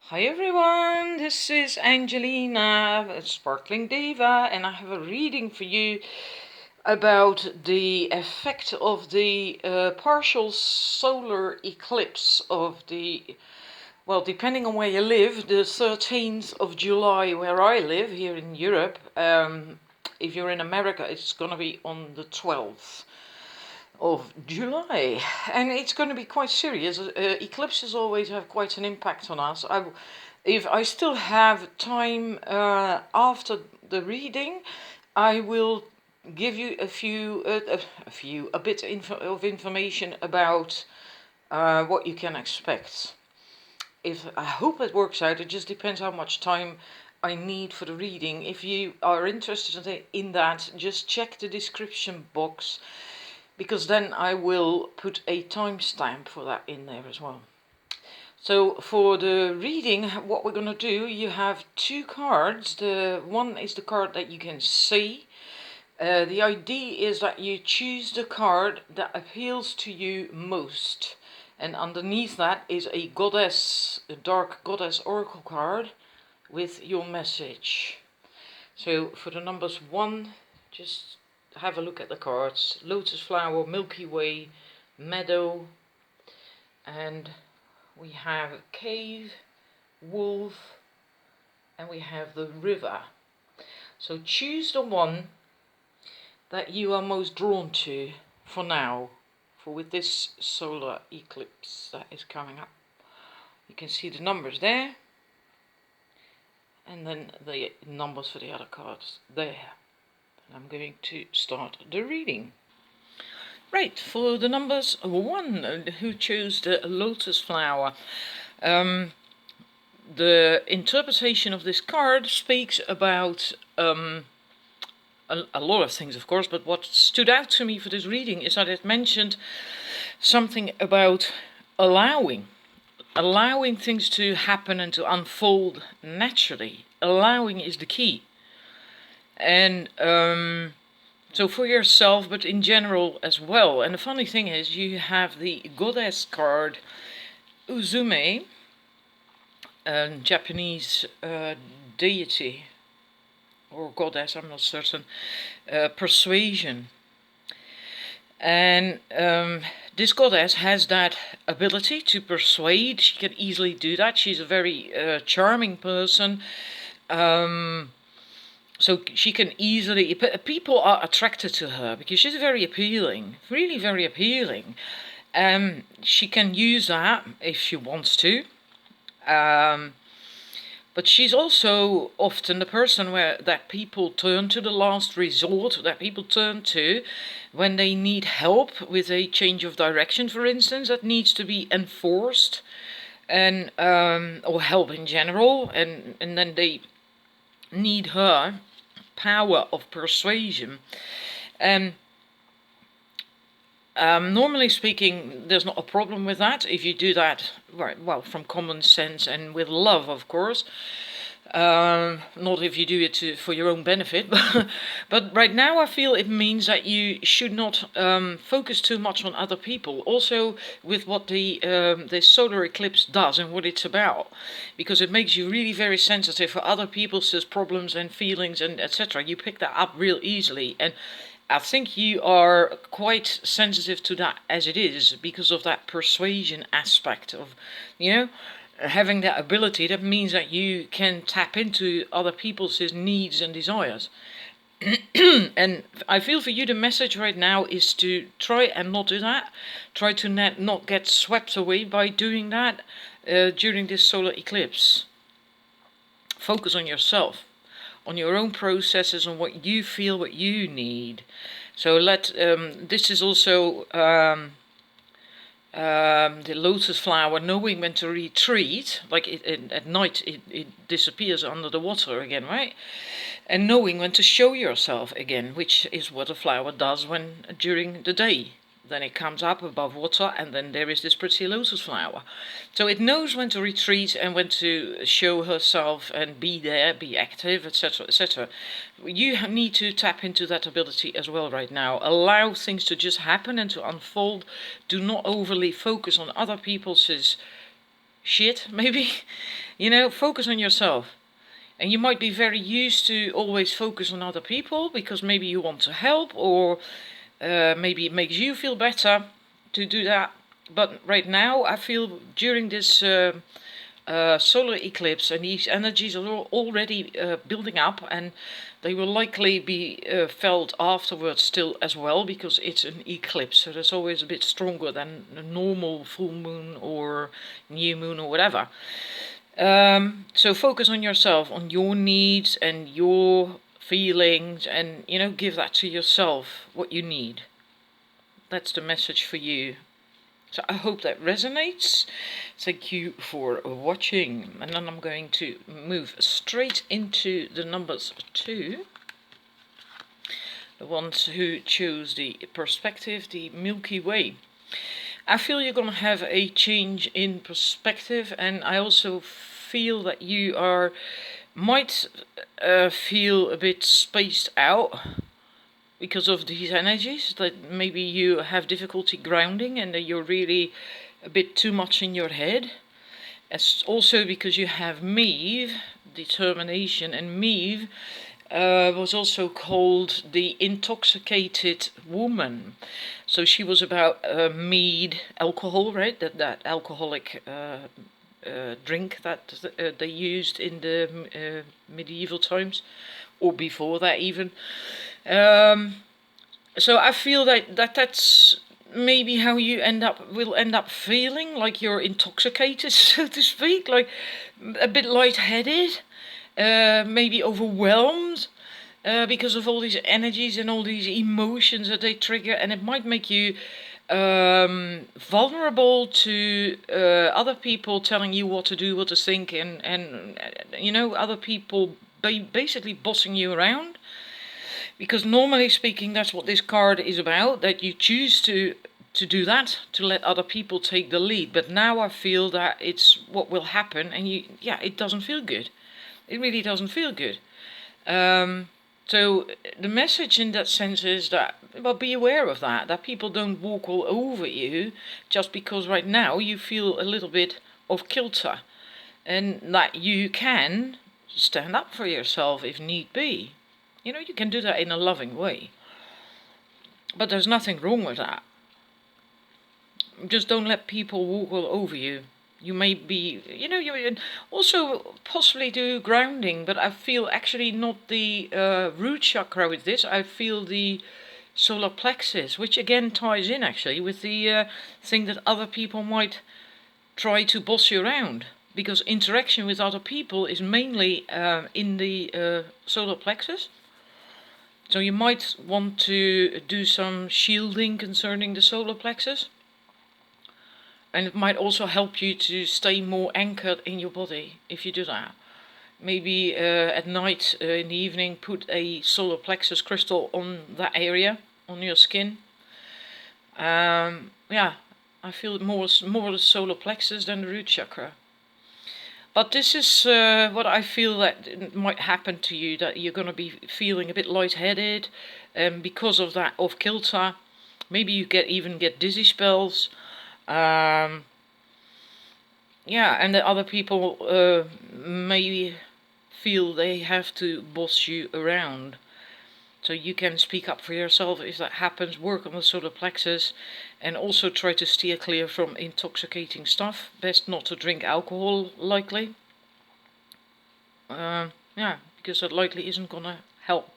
Hi everyone, this is Angelina, a Sparkling Diva, and I have a reading for you about the effect of the partial solar eclipse of well, depending on where you live, the 13th of July where I live, here in Europe. If you're in America, it's going to be on the 12th of July, and it's going to be quite serious. Eclipses always have quite an impact on us. If I still have time after the reading, I will give you a bit of information about what you can expect. I hope it works out. It just depends how much time I need for the reading. If you are interested in that, just check the description box, because then I will put a timestamp for that in there as well. So for the reading, what we're going to do, you have two cards. The one is the card that you can see. The idea is that you choose the card that appeals to you most. And underneath that is a goddess, a dark goddess oracle card with your message. So for the numbers 1, just have a look at the cards. Lotus flower, Milky Way, Meadow, and we have cave, wolf, and we have the river. So choose the one that you are most drawn to for now, for with this solar eclipse that is coming up. You can see the numbers there, and then the numbers for the other cards there. And I'm going to start the reading. Right, for the numbers 1, who chose the lotus flower. The interpretation of this card speaks about a lot of things, of course, but what stood out to me for this reading is that it mentioned something about allowing things to happen and to unfold naturally. Allowing is the key. And so for yourself, but in general as well. And the funny thing is, you have the goddess card, Uzume, a Japanese deity or goddess, I'm not certain, persuasion. And this goddess has that ability to persuade. She can easily do that. She's a very charming person. So she can easily, people are attracted to her because she's very appealing, really very appealing. She can use that if she wants to. But she's also often the person that people turn to, the last resort, that people turn to when they need help with a change of direction, for instance, that needs to be enforced, and or help in general, and then they need her power of persuasion. And normally speaking, there's not a problem with that if you do that well from common sense and with love, of course. Not if you do it for your own benefit, but right now I feel it means that you should not focus too much on other people. Also with what the solar eclipse does and what it's about, because it makes you really very sensitive for other people's problems and feelings and etc. You pick that up real easily, and I think you are quite sensitive to that as it is, because of that persuasion aspect of, having that ability. That means that you can tap into other people's needs and desires. And I feel for you the message right now is to try and not do that. Try to not get swept away by doing that during this solar eclipse. Focus on yourself, on your own processes, on what you feel, what you need. So this is also the lotus flower, knowing when to retreat, like at night it disappears under the water again, right? And knowing when to show yourself again, which is what a flower does during the day. Then it comes up above water, and then there is this pretty lotus flower. So it knows when to retreat and when to show herself and be there, be active, etc., etc. You need to tap into that ability as well right now. Allow things to just happen and to unfold. Do not overly focus on other people's shit, maybe. You know, focus on yourself. And you might be very used to always focus on other people because maybe you want to help, or maybe it makes you feel better to do that. But right now, I feel during this solar eclipse, and these energies are already building up, and they will likely be felt afterwards still as well, because it's an eclipse, so that's always a bit stronger than a normal full moon or new moon or whatever. So focus on yourself, on your needs and your feelings, and you know, give that to yourself, what you need. That's the message for you. So I hope that resonates. Thank you for watching. And then I'm going to move straight into the numbers 2. The ones who chose the perspective, the Milky Way. I feel you're going to have a change in perspective, and I also feel that you might feel a bit spaced out because of these energies, that maybe you have difficulty grounding and that you're really a bit too much in your head. It's also because you have Maeve, determination, and Maeve was also called the intoxicated woman. So she was about mead, alcohol, right? That alcoholic drink that they used in the medieval times, or before that even. So I feel that's maybe how you will end up feeling, like you're intoxicated, so to speak, like a bit lightheaded, maybe overwhelmed, because of all these energies and all these emotions that they trigger, and it might make you vulnerable to other people telling you what to do, what to think, and you know, other people basically bossing you around. Because normally speaking, that's what this card is about, that you choose to do that, to let other people take the lead. But now I feel that it's what will happen, and it doesn't feel good. It really doesn't feel good. So the message in that sense is that, well, be aware of that people don't walk all over you just because right now you feel a little bit of kilter, and that you can stand up for yourself if need be. You know, you can do that in a loving way. But there's nothing wrong with that. Just don't let people walk all over you. You may be, you know, you also possibly do grounding, but I feel actually not the root chakra with this. I feel the solar plexus, which again ties in actually with the thing that other people might try to boss you around. Because interaction with other people is mainly in the solar plexus. So you might want to do some shielding concerning the solar plexus. And it might also help you to stay more anchored in your body if you do that. Maybe at night, in the evening, put a solar plexus crystal on that area, on your skin. Yeah, I feel more the solar plexus than the root chakra. But this is what I feel that might happen to you, that you're going to be feeling a bit lightheaded because of that off kilter. Maybe you even get dizzy spells. Yeah, and the other people maybe feel they have to boss you around. So you can speak up for yourself if that happens, work on the solar plexus, and also try to steer clear from intoxicating stuff. Best not to drink alcohol, likely. Yeah, because that likely isn't gonna help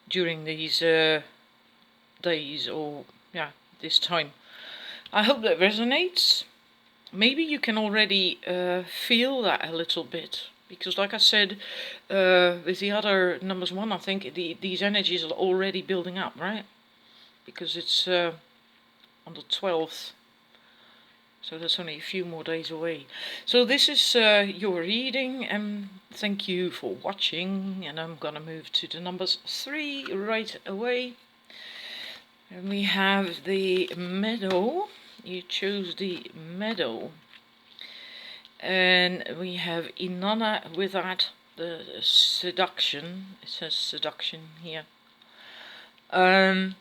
during these days, or yeah, this time. I hope that resonates. Maybe you can already feel that a little bit. Because like I said, with the other numbers 1, I think these energies are already building up, right? Because it's on the 12th. So that's only a few more days away. So this is your reading, and thank you for watching. And I'm gonna move to the numbers 3 right away. And we have the Meadow. You chose the Meadow. And we have Inanna with that, the seduction. It says seduction here. I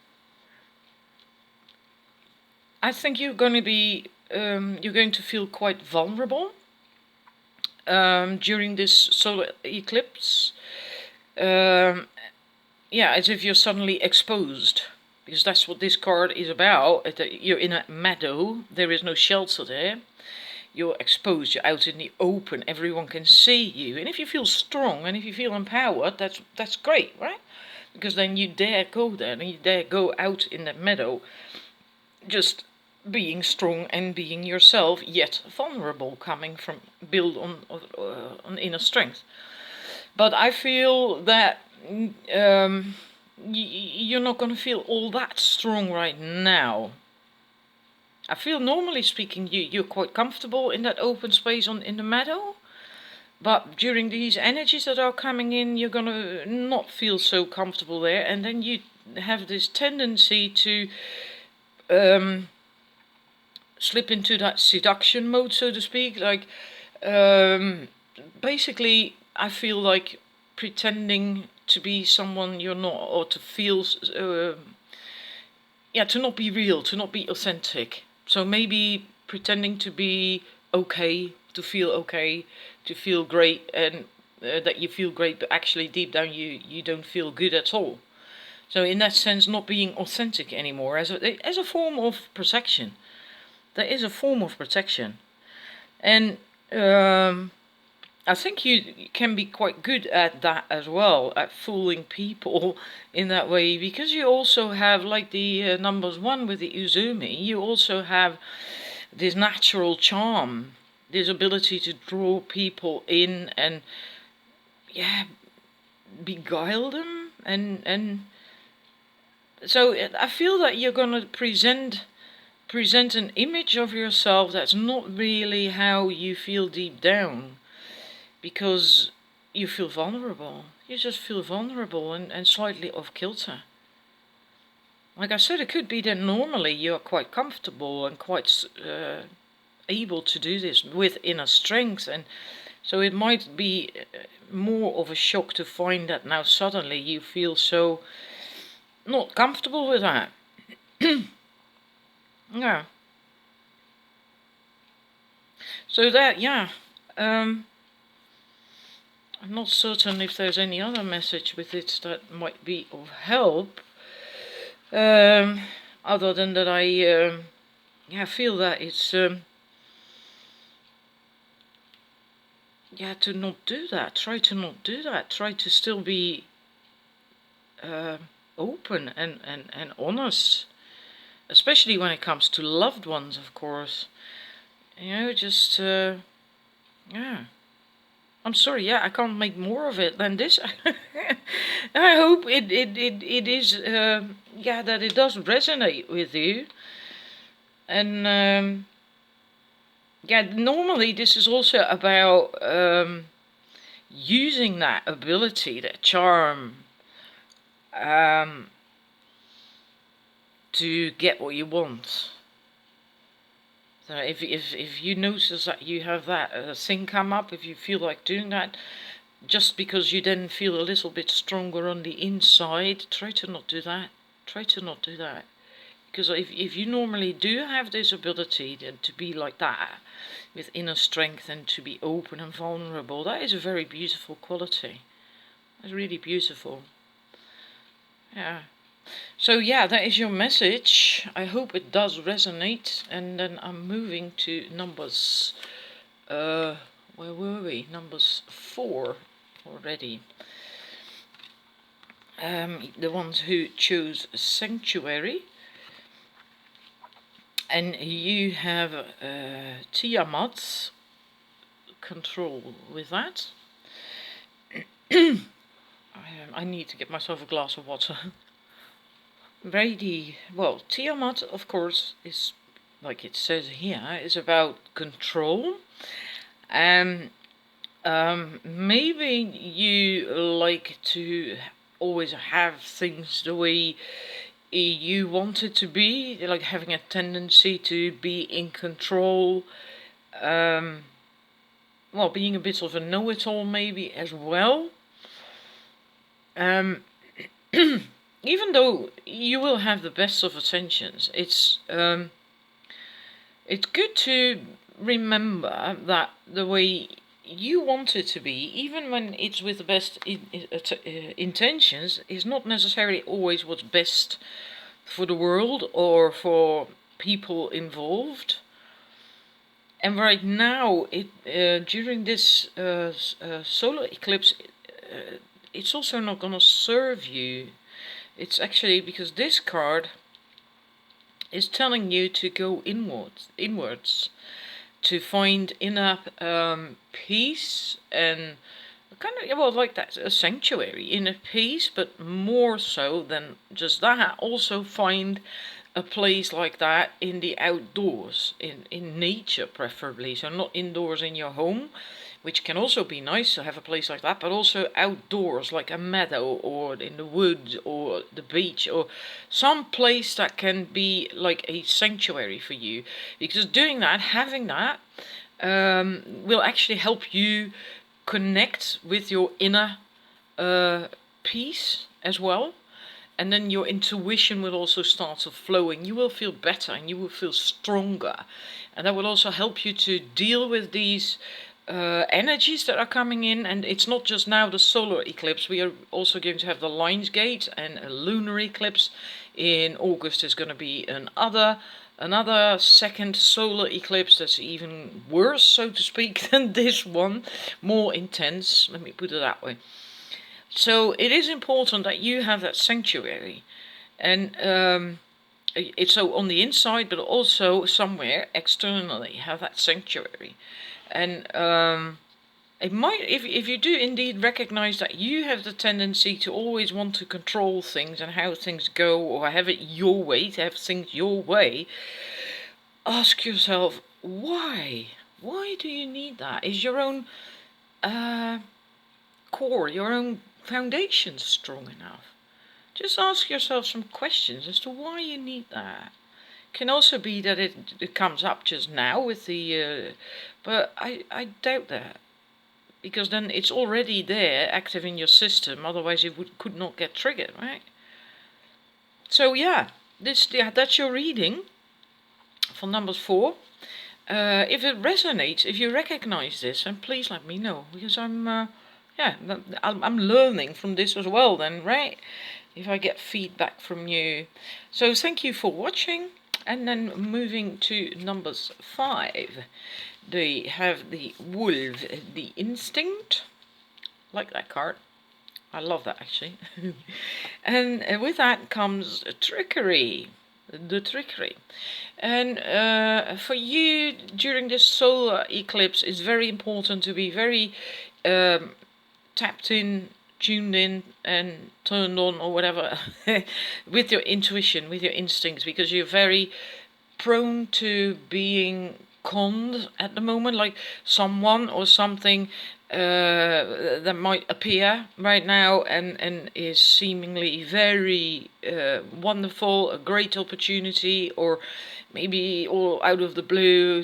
think you're going to be, you're going to feel quite vulnerable. during this solar eclipse. Yeah, as if you're suddenly exposed, because that's what this card is about. You're in a meadow, there is no shelter there. You're exposed, you're out in the open, everyone can see you. And if you feel strong and if you feel empowered, that's great, right? Because then you dare go there and you dare go out in that meadow, just being strong and being yourself, yet vulnerable, coming from build on inner strength. But I feel that you're not going to feel all that strong right now. I feel, normally speaking, you're quite comfortable in that open space in the meadow. But during these energies that are coming in, you're going to not feel so comfortable there. And then you have this tendency to slip into that seduction mode, so to speak. Like, basically, I feel like pretending to be someone you're not, or to feel, to not be real, to not be authentic. So maybe pretending to be okay, to feel great, and that you feel great, but actually deep down you don't feel good at all. So in that sense, not being authentic anymore as a form of protection. There is a form of protection, and I think you can be quite good at that as well, at fooling people in that way, because you also have, like the numbers 1 with the Uzumi, you also have this natural charm, this ability to draw people in and, yeah, beguile them, and so I feel that you're going to present an image of yourself that's not really how you feel deep down. Because you feel vulnerable. You just feel vulnerable and slightly off kilter. Like I said, it could be that normally you're quite comfortable and quite able to do this with inner strength. And so it might be more of a shock to find that now suddenly you feel so not comfortable with that. Yeah. So that, yeah. I'm not certain if there's any other message with it that might be of help. Other than that, I feel that it's to not do that. Try to not do that. Try to still be open and honest, especially when it comes to loved ones, of course. Just I'm sorry, I can't make more of it than this. I hope it is, that it does resonate with you. And, normally this is also about using that ability, that charm, to get what you want. So if you notice that you have that thing come up, if you feel like doing that, just because you then feel a little bit stronger on the inside, try to not do that. Try to not do that. Because if you normally do have this ability to be like that, with inner strength and to be open and vulnerable, that is a very beautiful quality. It's really beautiful. Yeah. So that is your message. I hope it does resonate. And then I'm moving to numbers, where were we? Numbers 4 already. The ones who chose Sanctuary. And you have Tiamat, control with that. I need to get myself a glass of water. Well, Tiamat, of course, is, like it says here, is about control. Maybe you like to always have things the way you want it to be, like having a tendency to be in control. Well, being a bit of a know-it-all maybe as well. Even though you will have the best of intentions, it's good to remember that the way you want it to be, even when it's with the best intentions, is not necessarily always what's best for the world or for people involved. And right now, during this solar eclipse, it's also not going to serve you. It's actually because this card is telling you to go inwards, to find inner peace and kind of, well, like that, a sanctuary, inner peace, but more so than just that, also find a place like that in the outdoors, in nature preferably, so not indoors in your home, which can also be nice to have a place like that, but also outdoors, like a meadow or in the woods or the beach or some place that can be like a sanctuary for you, because doing that, having that, will actually help you connect with your inner peace as well. And then your intuition will also start to flowing. You will feel better and you will feel stronger. And that will also help you to deal with these energies that are coming in. And it's not just now the solar eclipse. We are also going to have the Lion's Gate and a lunar eclipse. In August is going to be another second solar eclipse that's even worse, so to speak, than this one. More intense, let me put it that way. So it is important that you have that sanctuary, and it's so on the inside, but also somewhere externally have that sanctuary. And it might, if you do indeed recognize that you have the tendency to always want to control things and how things go, or have it your way, to have things your way, ask yourself, why? Why do you need that? Is your own core, your own foundation strong enough? Just ask yourself some questions as to why you need that. Can also be that it comes up just now with the, but I doubt that, because then it's already there, active in your system. Otherwise, it could not get triggered, right? So yeah, that's your reading for numbers 4. If it resonates, if you recognize this, then please let me know, because I'm learning from this as well then, right? If I get feedback from you. So thank you for watching. And then moving to numbers 5. They have the wolf, the instinct. Like that card. I love that actually. And with that comes trickery. The trickery. And for you during this solar eclipse, it's very important to be very tapped in, tuned in, and turned on, or whatever, with your intuition, with your instincts, because you're very prone to being conned at the moment, like someone or something that might appear right now and is seemingly very wonderful, a great opportunity, or maybe all out of the blue,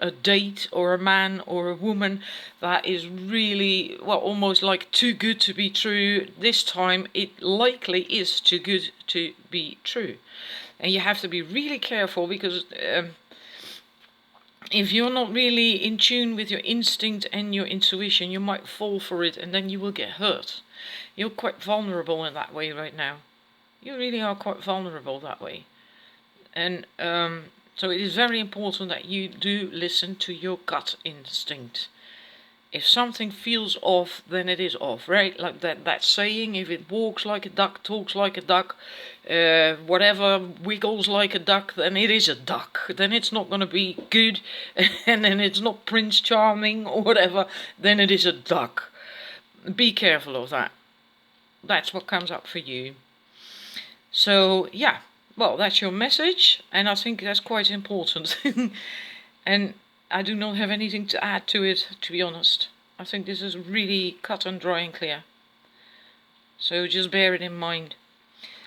a date or a man or a woman that is really, well, almost like too good to be true. This time it likely is too good to be true. And you have to be really careful, because if you're not really in tune with your instinct and your intuition, you might fall for it and then you will get hurt. You're quite vulnerable in that way right now. You really are quite vulnerable that way. And so it is very important that you do listen to your gut instinct. If something feels off, then it is off, right? Like that saying, if it walks like a duck, talks like a duck, whatever wiggles like a duck, then it is a duck. Then it's not going to be good, and then it's not Prince Charming or whatever, then it is a duck. Be careful of that. That's what comes up for you. So, yeah, well, that's your message, and I think that's quite important. And I do not have anything to add to it, to be honest. I think this is really cut and dry and clear. So just bear it in mind.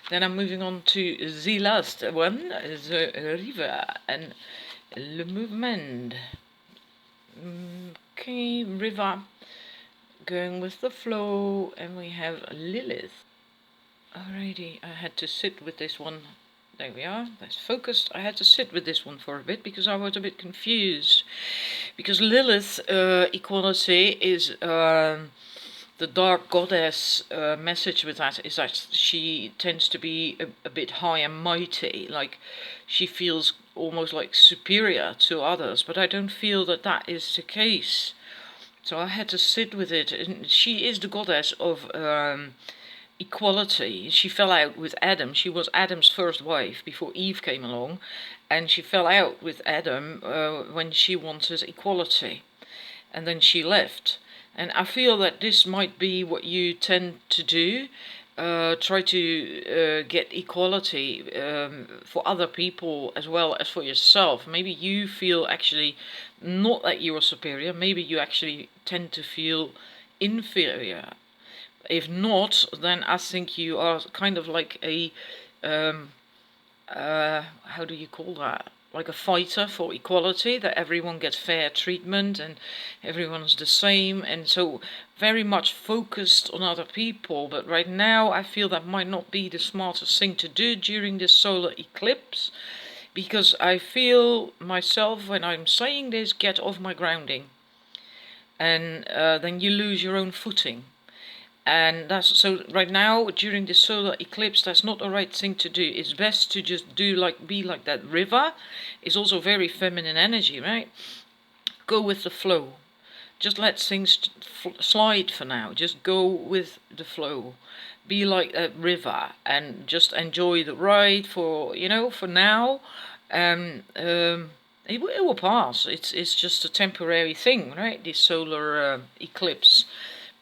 Then I'm moving on to the last one, the river and le mouvement. Okay, river, going with the flow, and we have Lilith. Alrighty, I had to sit with this one There we are. That's focused. I had to sit with this one for a bit because I was a bit confused. Because Lilith equality is the dark goddess message with that is that she tends to be a bit high and mighty, like she feels almost like superior to others, but I don't feel that that is the case. So I had to sit with it, and she is the goddess of equality. She fell out with Adam. She was Adam's first wife before Eve came along, and she fell out with Adam when she wanted equality, and then she left. And I feel that this might be what you tend to do. Try to get equality for other people as well as for yourself. Maybe you feel actually not that you are superior. Maybe you actually tend to feel inferior. If not, then I think you are kind of like a how do you call that? Like a fighter for equality, that everyone gets fair treatment and everyone's the same, and so very much focused on other people. But right now I feel that might not be the smartest thing to do during this solar eclipse, because I feel myself, when I'm saying this, get off my grounding, and then you lose your own footing. And that's so right now during the solar eclipse, that's not the right thing to do. It's best to just be like that river. It's also very feminine energy, right? Go with the flow. Just let things slide for now. Just go with the flow. Be like that river and just enjoy the ride for now. It will pass. It's just a temporary thing, right? This solar eclipse.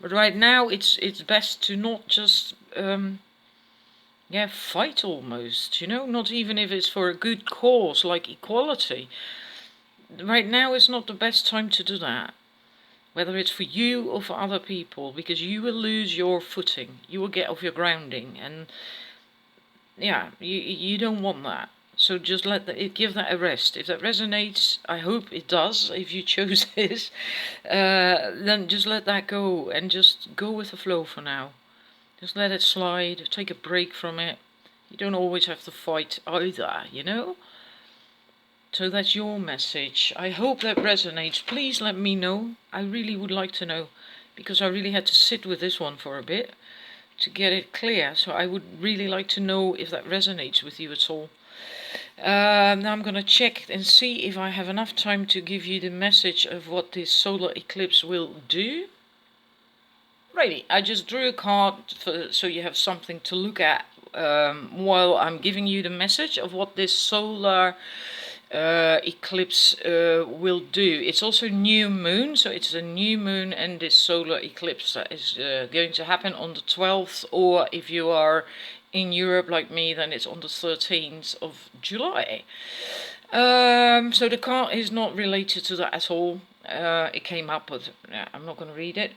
But right now, it's best to not just fight almost. Not even if it's for a good cause like equality. Right now, it's not the best time to do that. Whether it's for you or for other people, because you will lose your footing. You will get off your grounding, and you don't want that. So just give that a rest. If that resonates, I hope it does. If you chose this, then just let that go and just go with the flow for now. Just let it slide. Take a break from it. You don't always have to fight either. So that's your message. I hope that resonates. Please let me know. I really would like to know, because I really had to sit with this one for a bit to get it clear. So I would really like to know if that resonates with you at all. Now I'm going to check and see if I have enough time to give you the message of what this solar eclipse will do. Righty, I just drew a card so you have something to look at while I'm giving you the message of what this solar eclipse will do. It's also new moon, so it's a new moon and this solar eclipse that is going to happen on the 12th, or if you are in Europe like me, then it's on the 13th of July. So the card is not related to that at all. It came up, but I'm not going to read it.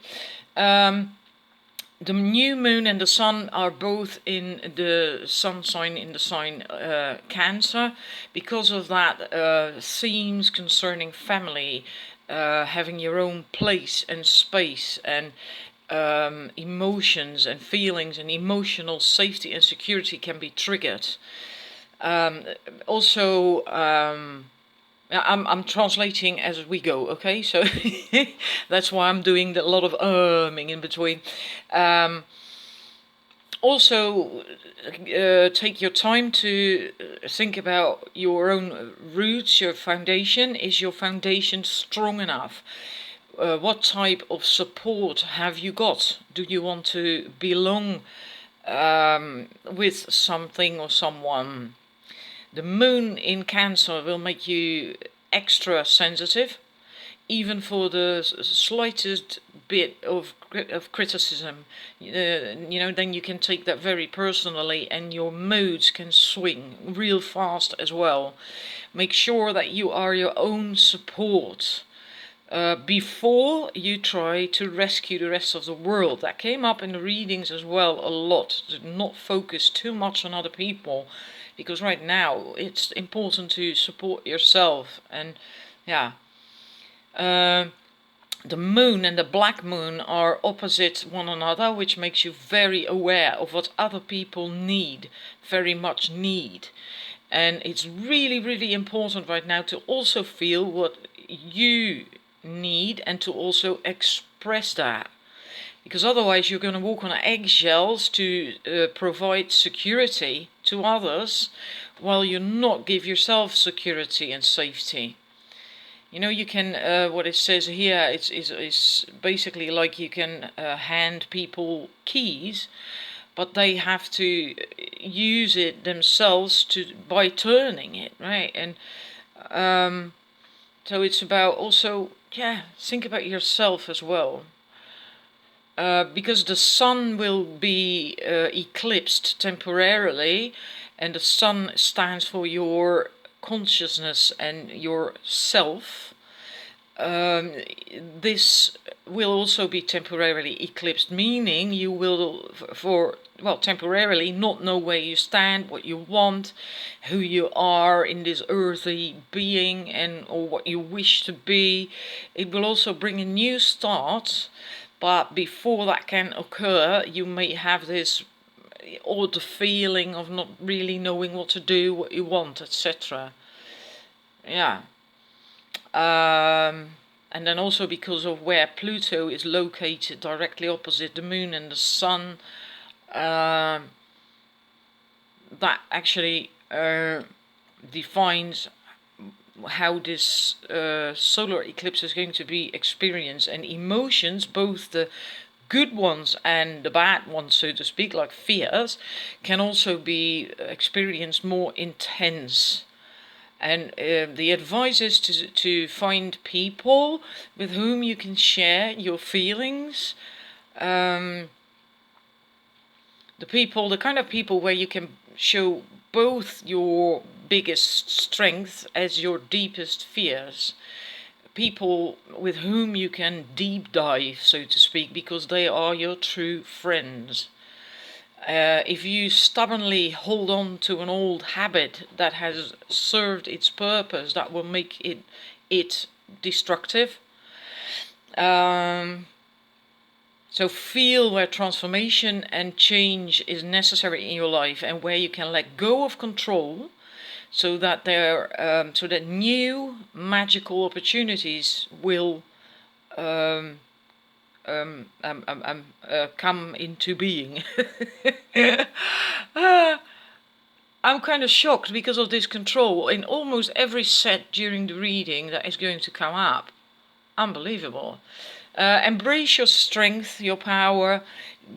The new moon and the sun are both in the sun sign, in the sign Cancer. Because of that, themes concerning family, having your own place and space, and emotions and feelings and emotional safety and security can be triggered. I'm translating as we go, okay? So that's why I'm doing a lot of in between. Take your time to think about your own roots, your foundation. Is your foundation strong enough? What type of support have you got? Do you want to belong with something or someone? The moon in Cancer will make you extra sensitive, even for the slightest bit of criticism. Then you can take that very personally, and your moods can swing real fast as well. Make sure that you are your own support before you try to rescue the rest of the world. That came up in the readings as well a lot. To not focus too much on other people, because right now it's important to support yourself. And the moon and the black moon are opposite one another, which makes you very aware of what other people need, very much need. And it's really, really important right now to also feel what you need and to also express that. Because otherwise you're going to walk on eggshells to provide security to others while you not give yourself security and safety. You know, you can, what it says here is basically like you can hand people keys, but they have to use it themselves by turning it, right? And so it's about also, think about yourself as well. Because the sun will be eclipsed temporarily, and the sun stands for your consciousness and your self. This will also be temporarily eclipsed, meaning you will temporarily not know where you stand, what you want, who you are in this earthly being, or what you wish to be. It will also bring a new start, but before that can occur, you may have this odd feeling of not really knowing what to do, what you want, etc. Yeah. And then also because of where Pluto is located directly opposite the moon and the sun, that actually defines how this solar eclipse is going to be experienced. And emotions, both the good ones and the bad ones, so to speak, like fears, can also be experienced more intense. And the advice is to find people with whom you can share your feelings. The kind of people where you can show both your biggest strength as your deepest fears. People with whom you can deep dive, so to speak, because they are your true friends. If you stubbornly hold on to an old habit that has served its purpose, that will make it destructive. So feel where transformation and change is necessary in your life, and where you can let go of control, so that new magical opportunities will come into being. I'm kind of shocked because of this control in almost every set during the reading that is going to come up. Unbelievable. Embrace your strength, your power,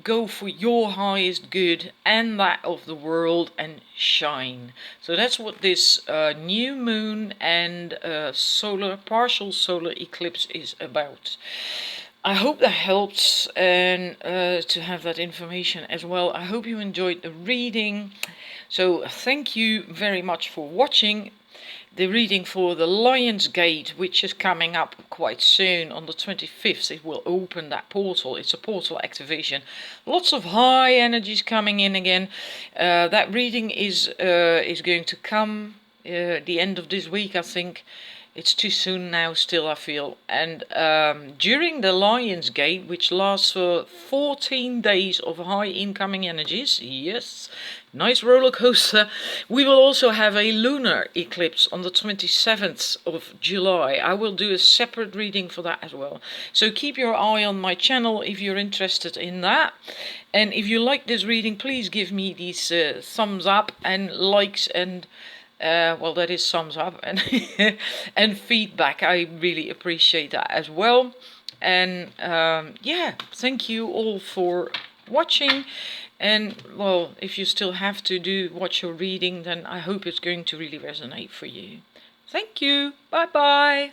go for your highest good and that of the world, and shine. So that's what this new moon and partial solar eclipse is about. I hope that helps, and to have that information as well. I hope you enjoyed the reading. So thank you very much for watching the reading for the Lion's Gate, which is coming up quite soon on the 25th. It will open that portal. It's a portal activation. Lots of high energies coming in again. That reading is going to come the end of this week, I think. It's too soon now still, I feel. And during the Lion's Gate, which lasts for 14 days of high incoming energies, yes, nice roller coaster, we will also have a lunar eclipse on the 27th of July. I will do a separate reading for that as well. So keep your eye on my channel if you're interested in that. And if you like this reading, please give me these thumbs up and likes and that is thumbs up and and feedback. I really appreciate that as well. And thank you all for watching. And well, if you still have to watch your reading, then I hope it's going to really resonate for you. Thank you. Bye bye.